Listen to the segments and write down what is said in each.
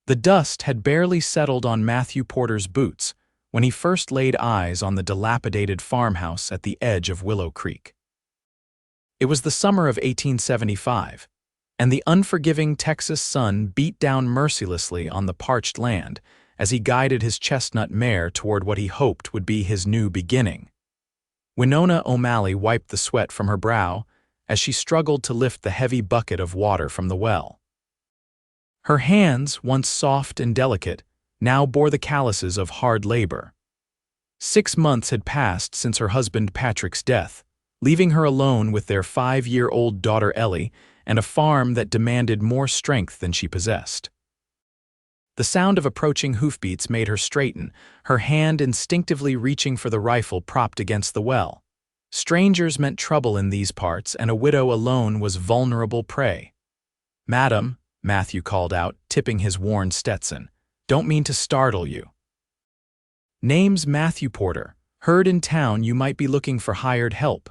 The dust had barely settled on Matthew Porter's boots when he first laid eyes on the dilapidated farmhouse at the edge of Willow Creek. It was the summer of 1875, and the unforgiving Texas sun beat down mercilessly on the parched land as he guided his chestnut mare toward what he hoped would be his new beginning. Winona O'Malley wiped the sweat from her brow as she struggled to lift the heavy bucket of water from the well. Her hands, once soft and delicate, now bore the calluses of hard labor. 6 months had passed since her husband Patrick's death, leaving her alone with their 5-year-old daughter Ellie and a farm that demanded more strength than she possessed. The sound of approaching hoofbeats made her straighten, her hand instinctively reaching for the rifle propped against the well. Strangers meant trouble in these parts, and a widow alone was vulnerable prey. "Madam," Matthew called out, tipping his worn Stetson, "don't mean to startle you." "Name's Matthew Porter. Heard in town you might be looking for hired help."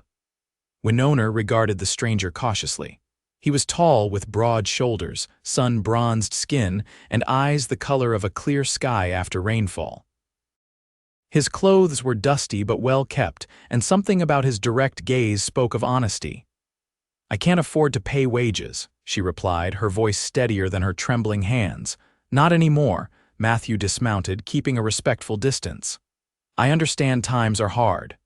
Winona regarded the stranger cautiously. He was tall with broad shoulders, sun-bronzed skin, and eyes the color of a clear sky after rainfall. His clothes were dusty but well kept, and something about his direct gaze spoke of honesty. "I can't afford to pay wages," she replied, her voice steadier than her trembling hands. "Not anymore." Matthew dismounted, keeping a respectful distance. "I understand times are hard.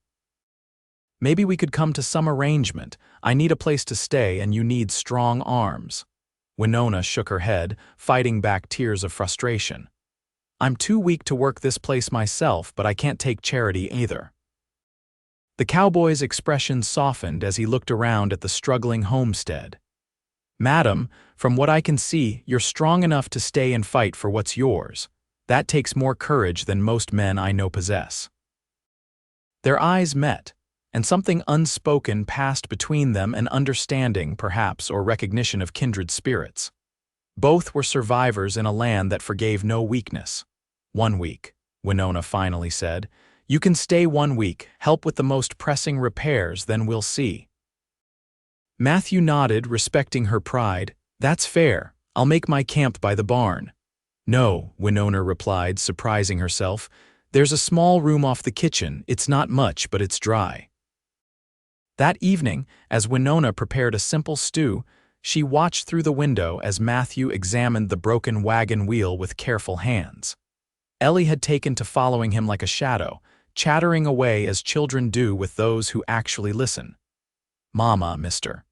Maybe we could come to some arrangement. I need a place to stay and you need strong arms." Winona shook her head, fighting back tears of frustration. "I'm too weak to work this place myself, but I can't take charity either." The cowboy's expression softened as he looked around at the struggling homestead. "Madam, from what I can see, you're strong enough to stay and fight for what's yours. That takes more courage than most men I know possess." Their eyes met, and something unspoken passed between them, an understanding, perhaps, or recognition of kindred spirits. Both were survivors in a land that forgave no weakness. "1 week," Winona finally said. "You can stay 1 week, help with the most pressing repairs, then we'll see." Matthew nodded, respecting her pride. "That's fair. I'll make my camp by the barn." "No," Winona replied, surprising herself. "There's a small room off the kitchen. It's not much, but it's dry." That evening, as Winona prepared a simple stew, she watched through the window as Matthew examined the broken wagon wheel with careful hands. Ellie had taken to following him like a shadow, chattering away as children do with those who actually listen. "Mama, Mr.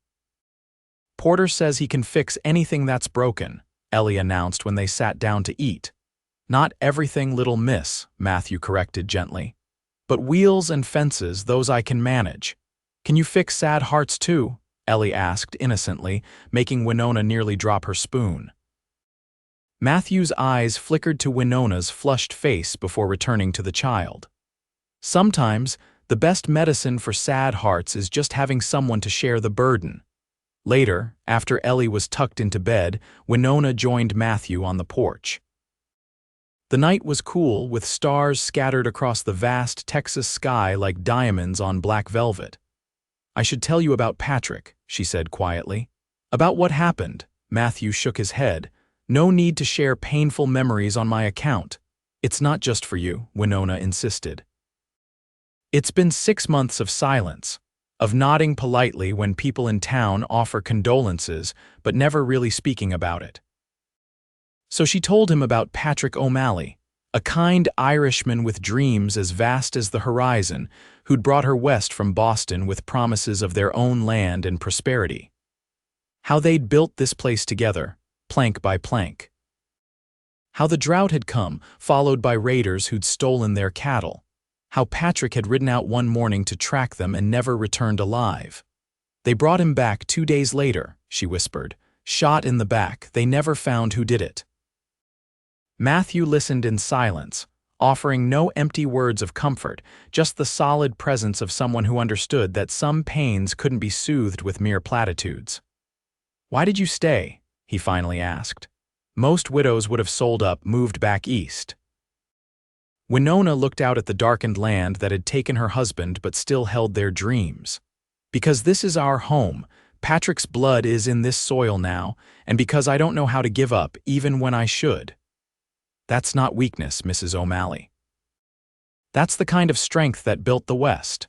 Porter says he can fix anything that's broken," Ellie announced when they sat down to eat. "Not everything, little miss," Matthew corrected gently. "But wheels and fences, those I can manage." "Can you fix sad hearts too?" Ellie asked innocently, making Winona nearly drop her spoon. Matthew's eyes flickered to Winona's flushed face before returning to the child. "Sometimes, the best medicine for sad hearts is just having someone to share the burden." Later, after Ellie was tucked into bed, Winona joined Matthew on the porch. The night was cool, with stars scattered across the vast Texas sky like diamonds on black velvet. "I should tell you about Patrick," she said quietly. "About what happened?" Matthew shook his head. "No need to share painful memories on my account." "It's not just for you," Winona insisted. "It's been 6 months of silence, of nodding politely when people in town offer condolences, but never really speaking about it." So she told him about Patrick O'Malley, a kind Irishman with dreams as vast as the horizon, who'd brought her west from Boston with promises of their own land and prosperity. How they'd built this place together, plank by plank. How the drought had come, followed by raiders who'd stolen their cattle. How Patrick had ridden out one morning to track them and never returned alive. "They brought him back 2 days later," she whispered. "Shot in the back. They never found who did it." Matthew listened in silence, offering no empty words of comfort, just the solid presence of someone who understood that some pains couldn't be soothed with mere platitudes. "Why did you stay?" he finally asked. "Most widows would have sold up, moved back east." Winona looked out at the darkened land that had taken her husband but still held their dreams. "Because this is our home, Patrick's blood is in this soil now, and because I don't know how to give up, even when I should." That's not weakness, Mrs. O'Malley. That's the kind of strength that built the West.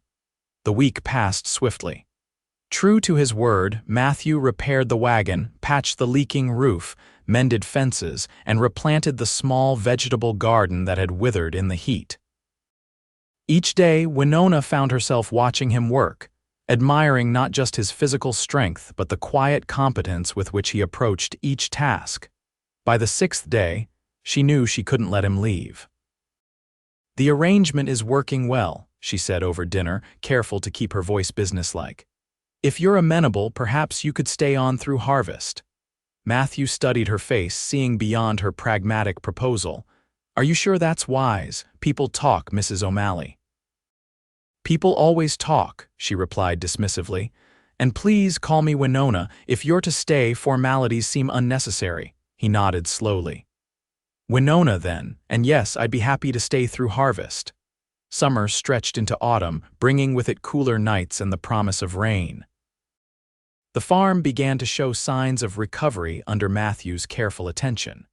The week passed swiftly. True to his word, Matthew repaired the wagon, patched the leaking roof, mended fences, and replanted the small vegetable garden that had withered in the heat. Each day, Winona found herself watching him work, admiring not just his physical strength but the quiet competence with which he approached each task. By the sixth day, she knew she couldn't let him leave. "The arrangement is working well," she said over dinner, careful to keep her voice businesslike. "If you're amenable, perhaps you could stay on through harvest." Matthew studied her face, seeing beyond her pragmatic proposal. "Are you sure that's wise? People talk, Mrs. O'Malley." "People always talk," she replied dismissively. "And please call me Winona. If you're to stay, formalities seem unnecessary." He nodded slowly. "Winona, then, and yes, I'd be happy to stay through harvest." Summer stretched into autumn, bringing with it cooler nights and the promise of rain. The farm began to show signs of recovery under Matthew's careful attention.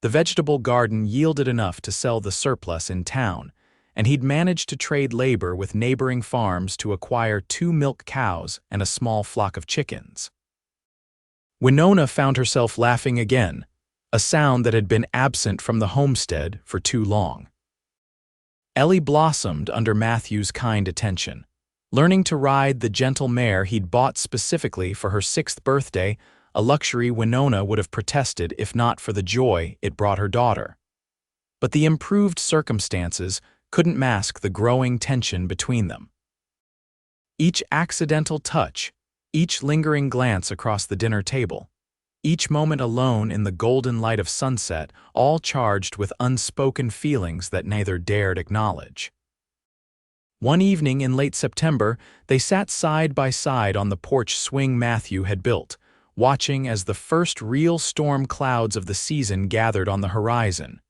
The vegetable garden yielded enough to sell the surplus in town, and he'd managed to trade labor with neighboring farms to acquire 2 milk cows and a small flock of chickens. Winona found herself laughing again, a sound that had been absent from the homestead for too long. Ellie blossomed under Matthew's kind attention, learning to ride the gentle mare he'd bought specifically for her 6th birthday, a luxury Winona would have protested if not for the joy it brought her daughter. But the improved circumstances couldn't mask the growing tension between them. Each accidental touch, each lingering glance across the dinner table, each moment alone in the golden light of sunset, all charged with unspoken feelings that neither dared acknowledge. One evening in late September, they sat side by side on the porch swing Matthew had built, watching as the first real storm clouds of the season gathered on the horizon.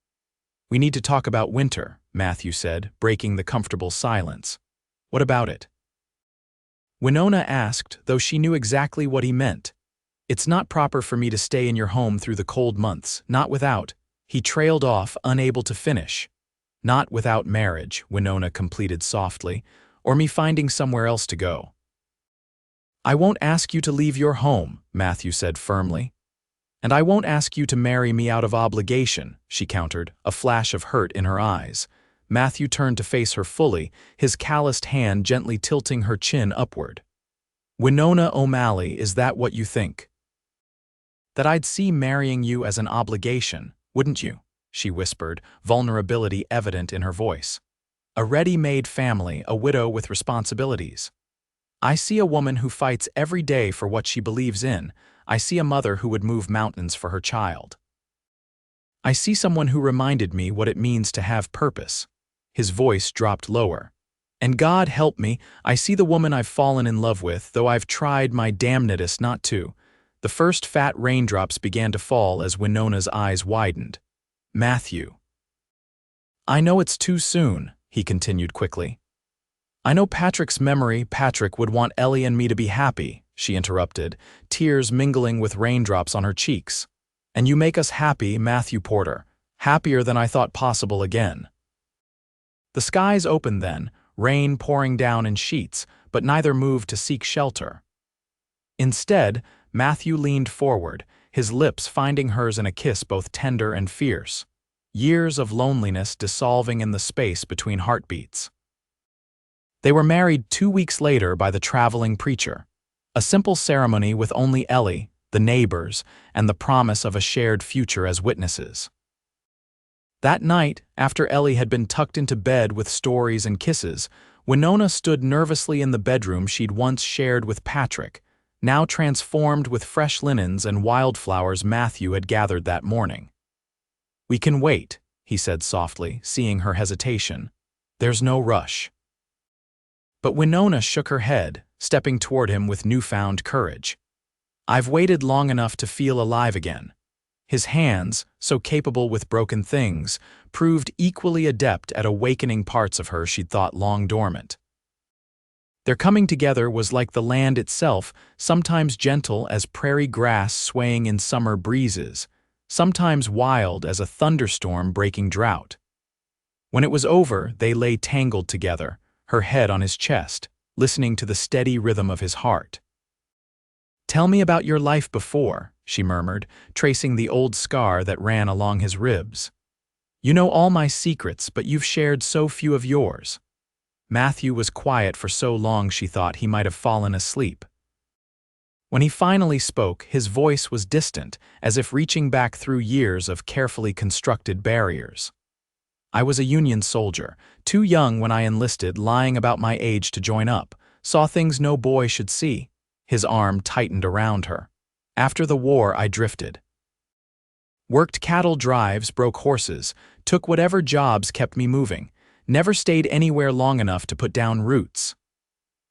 "We need to talk about winter," Matthew said, breaking the comfortable silence. "What about it?" Winona asked, though she knew exactly what he meant. "It's not proper for me to stay in your home through the cold months, not without—" He trailed off, unable to finish. "Not without marriage," Winona completed softly, "or me finding somewhere else to go." "I won't ask you to leave your home," Matthew said firmly. "And I won't ask you to marry me out of obligation," she countered, a flash of hurt in her eyes. Matthew turned to face her fully, his calloused hand gently tilting her chin upward. "Winona O'Malley, is that what you think?" "That I'd see marrying you as an obligation, wouldn't you?" she whispered, vulnerability evident in her voice. "A ready-made family, a widow with responsibilities. I see a woman who fights every day for what she believes in. I see a mother who would move mountains for her child. I see someone who reminded me what it means to have purpose." His voice dropped lower. "And God help me, I see the woman I've fallen in love with, though I've tried my damnedest not to." The first fat raindrops began to fall as Winona's eyes widened. "Matthew." "I know it's too soon," he continued quickly. "I know Patrick's memory. Patrick would want Ellie and me to be happy," she interrupted, tears mingling with raindrops on her cheeks. "And you make us happy, Matthew Porter, happier than I thought possible again." The skies opened then, rain pouring down in sheets, but neither moved to seek shelter. Instead, Matthew leaned forward, his lips finding hers in a kiss both tender and fierce, years of loneliness dissolving in the space between heartbeats. They were married 2 weeks later by the traveling preacher, a simple ceremony with only Ellie, the neighbors, and the promise of a shared future as witnesses. That night, after Ellie had been tucked into bed with stories and kisses, Winona stood nervously in the bedroom she'd once shared with Patrick, now transformed with fresh linens and wildflowers Matthew had gathered that morning. "We can wait," he said softly, seeing her hesitation. "There's no rush." But Winona shook her head, stepping toward him with newfound courage. "I've waited long enough to feel alive again." His hands, so capable with broken things, proved equally adept at awakening parts of her she'd thought long dormant. Their coming together was like the land itself, sometimes gentle as prairie grass swaying in summer breezes, sometimes wild as a thunderstorm breaking drought. When it was over, they lay tangled together, her head on his chest, listening to the steady rhythm of his heart. "Tell me about your life before," she murmured, tracing the old scar that ran along his ribs. "You know all my secrets, but you've shared so few of yours." Matthew was quiet for so long she thought he might have fallen asleep. When he finally spoke, his voice was distant, as if reaching back through years of carefully constructed barriers. "I was a Union soldier, too young when I enlisted, lying about my age to join up, saw things no boy should see." His arm tightened around her. "After the war, I drifted. Worked cattle drives, broke horses, took whatever jobs kept me moving, never stayed anywhere long enough to put down roots.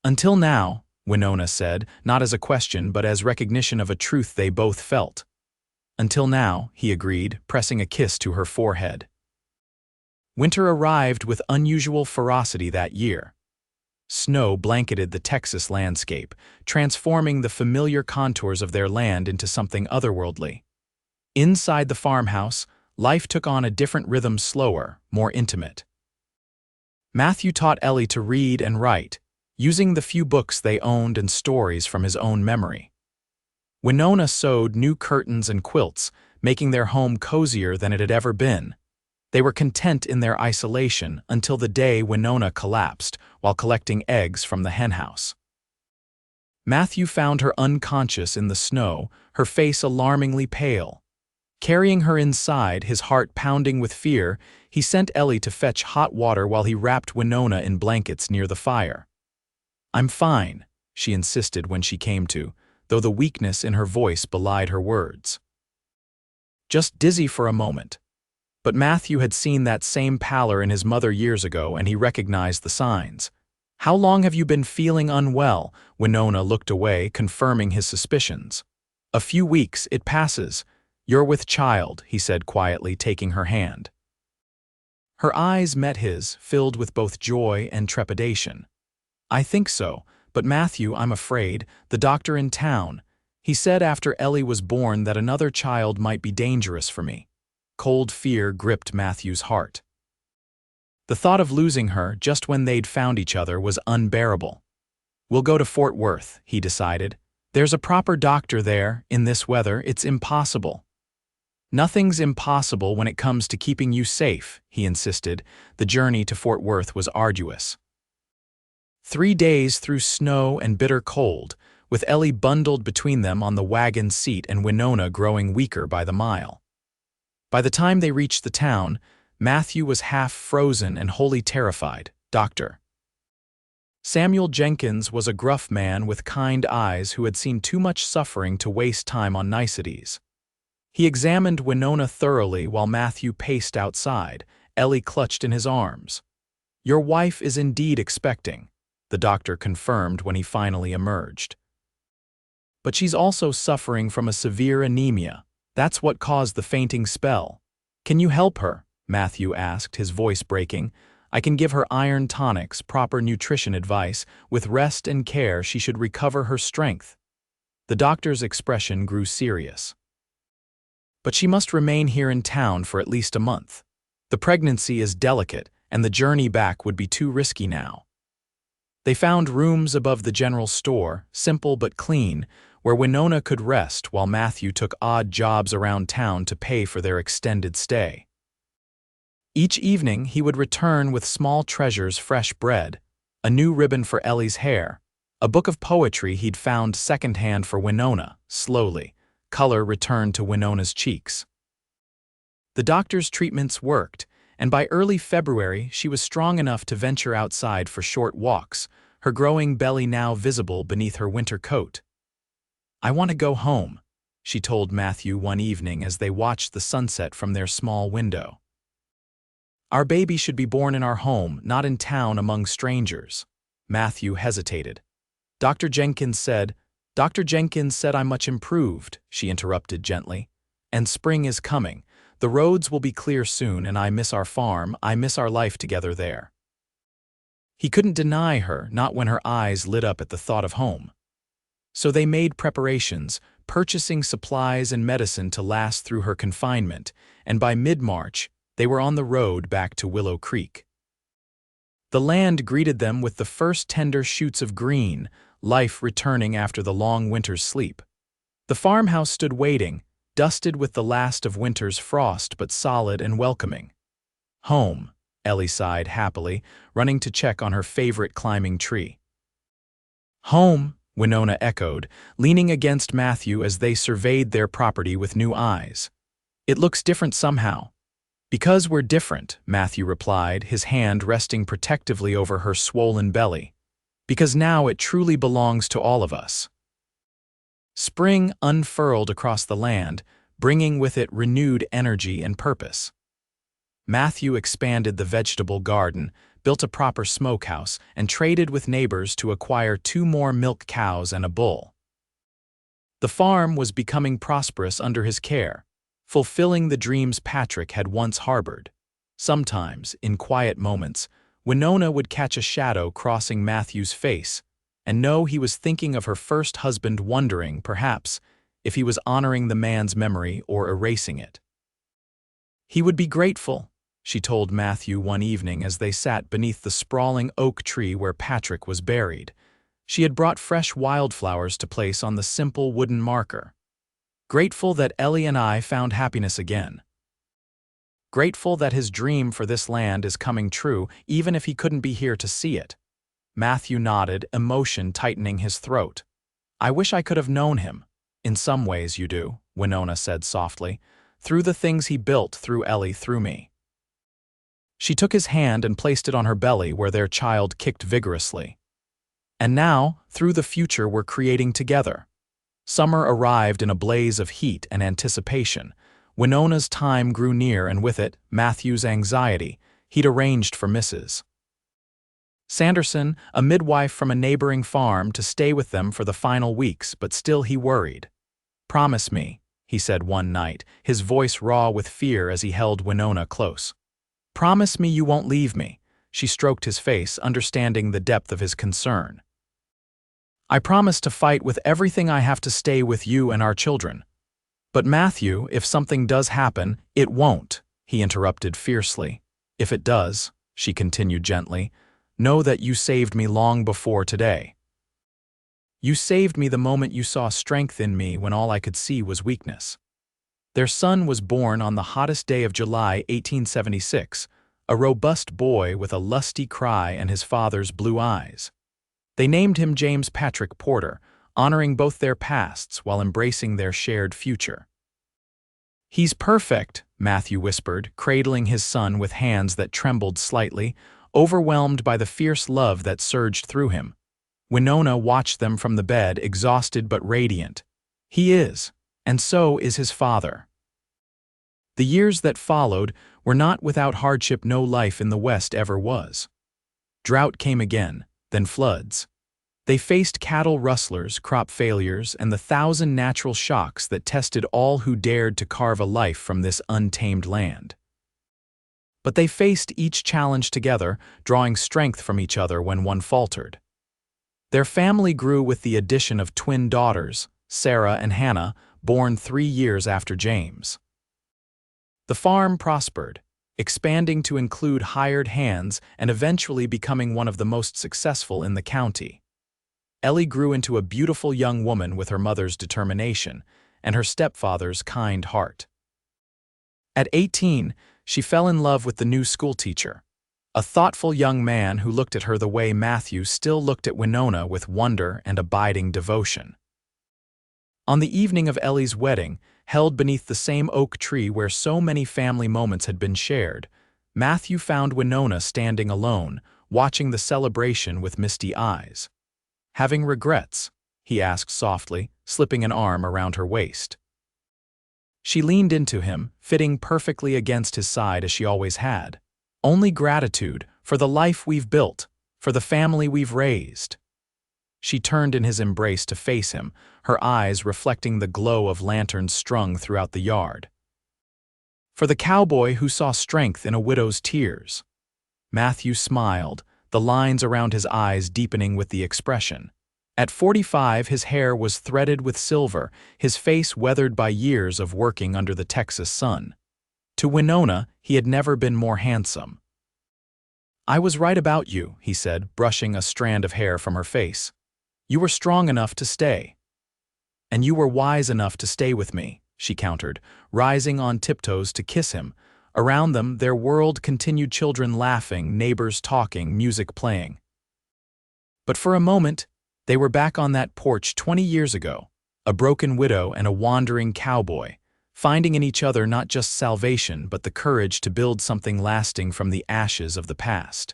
Until now," Winona said, not as a question but as recognition of a truth they both felt. "Until now," he agreed, pressing a kiss to her forehead. Winter arrived with unusual ferocity that year. Snow blanketed the Texas landscape, transforming the familiar contours of their land into something otherworldly. Inside the farmhouse, life took on a different rhythm, slower, more intimate. Matthew taught Ellie to read and write, using the few books they owned and stories from his own memory. Winona sewed new curtains and quilts, making their home cozier than it had ever been. They were content in their isolation until the day Winona collapsed while collecting eggs from the henhouse. Matthew found her unconscious in the snow, her face alarmingly pale. Carrying her inside, his heart pounding with fear, he sent Ellie to fetch hot water while he wrapped Winona in blankets near the fire. "I'm fine," she insisted when she came to, though the weakness in her voice belied her words. "Just dizzy for a moment." But Matthew had seen that same pallor in his mother years ago, and he recognized the signs. "How long have you been feeling unwell?" Winona looked away, confirming his suspicions. "A few weeks, it passes. You're with child," he said quietly, taking her hand. Her eyes met his, filled with both joy and trepidation. "I think so, but Matthew, I'm afraid, the doctor in town, he said after Ellie was born that another child might be dangerous for me." Cold fear gripped Matthew's heart. The thought of losing her just when they'd found each other was unbearable. "We'll go to Fort Worth," he decided. "There's a proper doctor there. In this weather, it's impossible." "Nothing's impossible when it comes to keeping you safe," he insisted. The journey to Fort Worth was arduous. 3 days through snow and bitter cold, with Ellie bundled between them on the wagon seat and Winona growing weaker by the mile. By the time they reached the town, Matthew was half frozen and wholly terrified. Dr. Samuel Jenkins was a gruff man with kind eyes who had seen too much suffering to waste time on niceties. He examined Winona thoroughly while Matthew paced outside, Ellie clutched in his arms. "Your wife is indeed expecting," the doctor confirmed when he finally emerged. "But she's also suffering from a severe anemia. That's what caused the fainting spell. Can you help her?" Matthew asked, his voice breaking. "I can give her iron tonics, proper nutrition advice. With rest and care, she should recover her strength." The doctor's expression grew serious. "But she must remain here in town for at least a month. The pregnancy is delicate, and the journey back would be too risky now." They found rooms above the general store, simple but clean, where Winona could rest while Matthew took odd jobs around town to pay for their extended stay. Each evening he would return with small treasures: fresh bread, a new ribbon for Ellie's hair, a book of poetry he'd found secondhand for Winona. Slowly, color returned to Winona's cheeks. The doctor's treatments worked, and by early February she was strong enough to venture outside for short walks, her growing belly now visible beneath her winter coat. "I want to go home," she told Matthew one evening as they watched the sunset from their small window. "Our baby should be born in our home, not in town among strangers." Matthew hesitated. Dr. Jenkins said I'm much improved," she interrupted gently. "And spring is coming. The roads will be clear soon, and I miss our farm, I miss our life together there." He couldn't deny her, not when her eyes lit up at the thought of home. So they made preparations, purchasing supplies and medicine to last through her confinement, and by mid-March, they were on the road back to Willow Creek. The land greeted them with the first tender shoots of green, life returning after the long winter's sleep. The farmhouse stood waiting, dusted with the last of winter's frost but solid and welcoming. Home, Ellie sighed happily, running to check on her favorite climbing tree. Home, Winona echoed, leaning against Matthew as they surveyed their property with new eyes. It looks different somehow. Because we're different, Matthew replied, his hand resting protectively over her swollen belly. Because now it truly belongs to all of us. Spring unfurled across the land, bringing with it renewed energy and purpose. Matthew expanded the vegetable garden, built a proper smokehouse, and traded with neighbors to acquire 2 more milk cows and a bull. The farm was becoming prosperous under his care, fulfilling the dreams Patrick had once harbored. Sometimes, in quiet moments, Winona would catch a shadow crossing Matthew's face and know he was thinking of her first husband, wondering, perhaps, if he was honoring the man's memory or erasing it. He would be grateful, she told Matthew one evening as they sat beneath the sprawling oak tree where Patrick was buried. She had brought fresh wildflowers to place on the simple wooden marker. Grateful that Ellie and I found happiness again. Grateful that his dream for this land is coming true, even if he couldn't be here to see it. Matthew nodded, emotion tightening his throat. I wish I could have known him. In some ways you do, Winona said softly. Through the things he built through Ellie, through me. She took his hand and placed it on her belly where their child kicked vigorously. And now, through the future we're creating together. Summer arrived in a blaze of heat and anticipation. Winona's time grew near, and with it, Matthew's anxiety. He'd arranged for Mrs. Sanderson, a midwife from a neighboring farm, to stay with them for the final weeks, but still he worried. Promise me, he said one night, his voice raw with fear as he held Winona close. Promise me you won't leave me. She stroked his face, understanding the depth of his concern. I promise to fight with everything I have to stay with you and our children. But Matthew, if something does happen, it won't, he interrupted fiercely. If it does, she continued gently, know that you saved me long before today. You saved me the moment you saw strength in me when all I could see was weakness. Their son was born on the hottest day of July 1876, a robust boy with a lusty cry and his father's blue eyes. They named him James Patrick Porter, honoring both their pasts while embracing their shared future. He's perfect, Matthew whispered, cradling his son with hands that trembled slightly, overwhelmed by the fierce love that surged through him. Winona watched them from the bed, exhausted but radiant. He is, and so is his father. The years that followed were not without hardship. No life in the West ever was. Drought came again, then floods. They faced cattle rustlers, crop failures, and the 1,000 natural shocks that tested all who dared to carve a life from this untamed land. But they faced each challenge together, drawing strength from each other when one faltered. Their family grew with the addition of twin daughters, Sarah and Hannah, born 3 years after James. The farm prospered, expanding to include hired hands and eventually becoming one of the most successful in the county. Ellie grew into a beautiful young woman with her mother's determination and her stepfather's kind heart. At 18, she fell in love with the new schoolteacher, a thoughtful young man who looked at her the way Matthew still looked at Winona, with wonder and abiding devotion. On the evening of Ellie's wedding, held beneath the same oak tree where so many family moments had been shared, Matthew found Winona standing alone, watching the celebration with misty eyes. Having regrets? He asked softly, slipping an arm around her waist. She leaned into him, fitting perfectly against his side as she always had. Only gratitude for the life we've built, for the family we've raised. She turned in his embrace to face him, her eyes reflecting the glow of lanterns strung throughout the yard. For the cowboy who saw strength in a widow's tears. Matthew smiled, the lines around his eyes deepening with the expression. At 45, his hair was threaded with silver, his face weathered by years of working under the Texas sun. To Winona, he had never been more handsome. "I was right about you," he said, brushing a strand of hair from her face. "You were strong enough to stay." "And you were wise enough to stay with me," she countered, rising on tiptoes to kiss him. Around them, their world continued, children laughing, neighbors talking, music playing. But for a moment, they were back on that porch 20 years ago, a broken widow and a wandering cowboy, finding in each other not just salvation but the courage to build something lasting from the ashes of the past.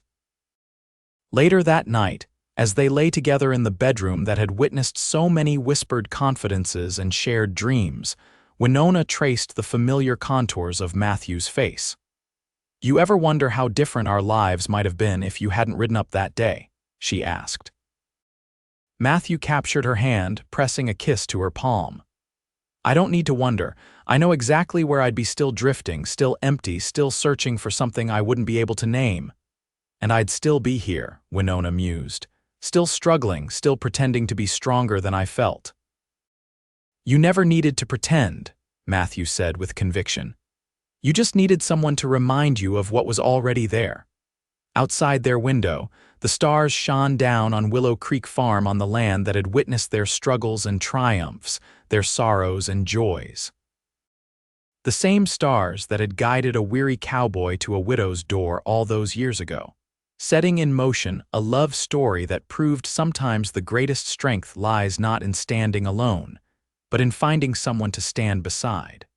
Later that night, as they lay together in the bedroom that had witnessed so many whispered confidences and shared dreams, Winona traced the familiar contours of Matthew's face. "You ever wonder how different our lives might have been if you hadn't ridden up that day?" she asked. Matthew captured her hand, pressing a kiss to her palm. "I don't need to wonder. I know exactly where I'd be, still drifting, still empty, still searching for something I wouldn't be able to name. And I'd still be here," Winona mused, "still struggling, still pretending to be stronger than I felt." "You never needed to pretend," Matthew said with conviction. "You just needed someone to remind you of what was already there." Outside their window, the stars shone down on Willow Creek Farm, on the land that had witnessed their struggles and triumphs, their sorrows and joys. The same stars that had guided a weary cowboy to a widow's door all those years ago, setting in motion a love story that proved sometimes the greatest strength lies not in standing alone, but in finding someone to stand beside.